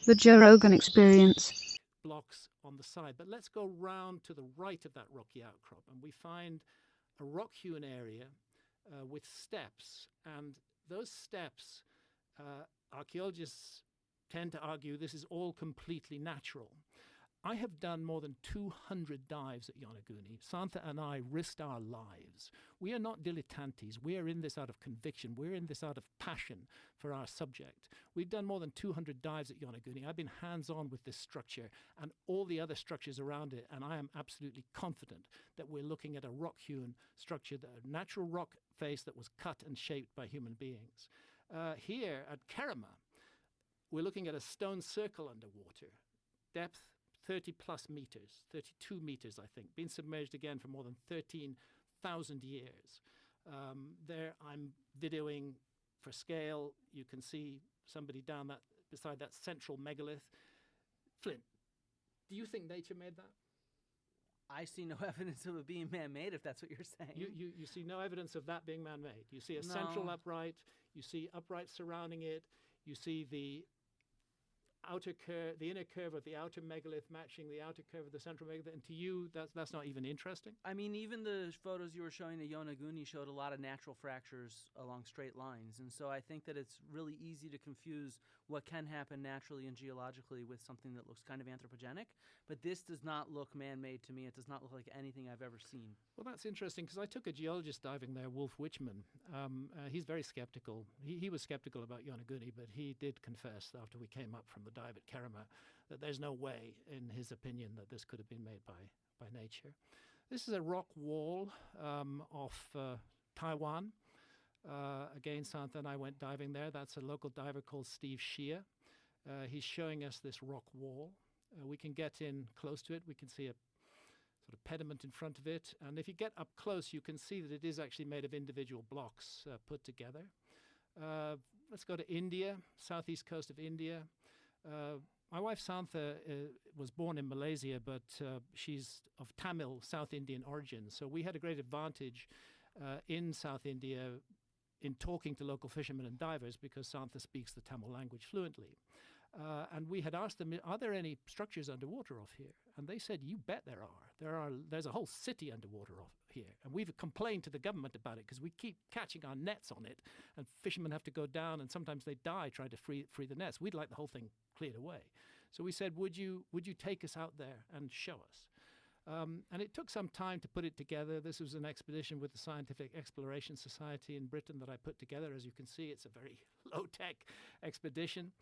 The Joe Rogan Experience. Blocks on the side. But let's go round to the right of that rocky outcrop, and we find a rock-hewn area with steps. And those steps, archaeologists tend to argue this is all completely natural. I have done more than 200 dives at Yonaguni. Santha and I risked our lives. We are not dilettantes. We are in this out of conviction. We're in this out of passion for our subject. We've done more than 200 dives at Yonaguni. I've been hands-on with this structure and all the other structures around it, and I am absolutely confident that we're looking at a rock-hewn structure, a natural rock face that was cut and shaped by human beings. Here at Kerema, we're looking at a stone circle underwater, depth 30 plus meters, 32 meters, I think, been submerged again for more than 13,000 years. There I'm videoing for scale. You can see somebody down that, beside that central megalith. Flint, do you think nature made that? I see no evidence of it being man-made, if that's what you're saying. You see no evidence of that being man-made. You see a central upright, you see uprights surrounding it, you see the outer curve, the inner curve of the outer megalith matching the outer curve of the central megalith, and to you, that's not even interesting? I mean, even the photos you were showing at Yonaguni showed a lot of natural fractures along straight lines, and so I think that it's really easy to confuse what can happen naturally and geologically with something that looks kind of anthropogenic, but this does not look man-made to me. It does not look like anything I've ever seen. Well, that's interesting, because I took a geologist diving there, Wolf Wichman. He's very skeptical. He was skeptical about Yonaguni, but he did confess after we came up from the dive at Kerema that there's no way, in his opinion, that this could have been made by nature. This is a rock wall off Taiwan. Again, Santha and I went diving there. That's a local diver called Steve Shea. He's showing us this rock wall. We can get in close to it. We can see a sort of pediment in front of it. And if you get up close, you can see that it is actually made of individual blocks put together. Let's go to India, southeast coast of India. My wife Santha was born in Malaysia, but she's of Tamil South Indian origin. So we had a great advantage in South India in talking to local fishermen and divers, because Santha speaks the Tamil language fluently. And we had asked them, are there any structures underwater off here? And they said, you bet there are. There's a whole city underwater off here. And we've complained to the government about it because we keep catching our nets on it, and fishermen have to go down, and sometimes they die trying to free the nets. We'd like the whole thing cleared away. So we said, would you take us out there and show us? And it took some time to put it together. This was an expedition with the Scientific Exploration Society in Britain that I put together. As you can see, it's a very low-tech expedition.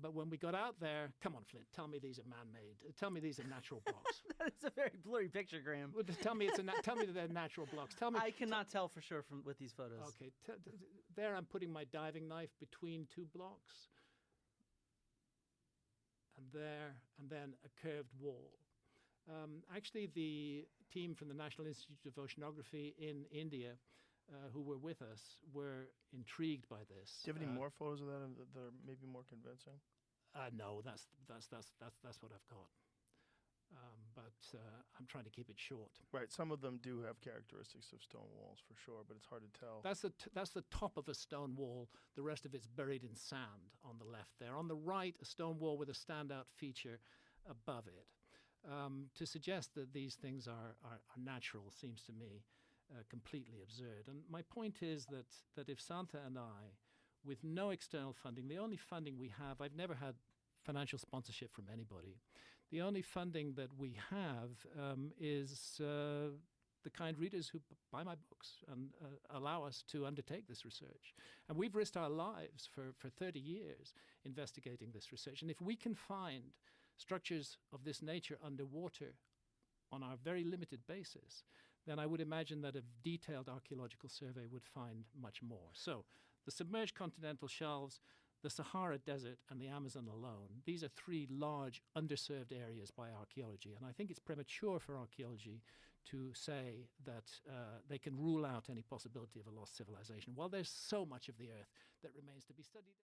But when we got out there, come on, Flint, tell me these are man-made. Tell me these are natural blocks. That's a very blurry picture, Graham. Well, tell me that they're natural blocks. Tell me. I cannot tell for sure with these photos. Okay, there I'm putting my diving knife between two blocks. And there, and then a curved wall. Actually, the team from the National Institute of Oceanography in India who were with us were intrigued by this. Do you have any more photos of that that are maybe more convincing? No, that's what I've got. But I'm trying to keep it short. Right, some of them do have characteristics of stone walls for sure, but it's hard to tell. That's the top of a stone wall. The rest of it's buried in sand on the left there. On the right, a stone wall with a standout feature above it. To suggest that these things are natural seems to me completely absurd. And my point is that if Santha and I, with no external funding, the only funding we have, I've never had financial sponsorship from anybody. The only funding that we have is the kind readers who buy my books and allow us to undertake this research. And we've risked our lives for 30 years investigating this research. And if we can find structures of this nature underwater on our very limited basis, then I would imagine that a detailed archaeological survey would find much more. So the submerged continental shelves, the Sahara Desert, and the Amazon alone, these are three large underserved areas by archaeology. And I think it's premature for archaeology to say that they can rule out any possibility of a lost civilization, while there's so much of the earth that remains to be studied.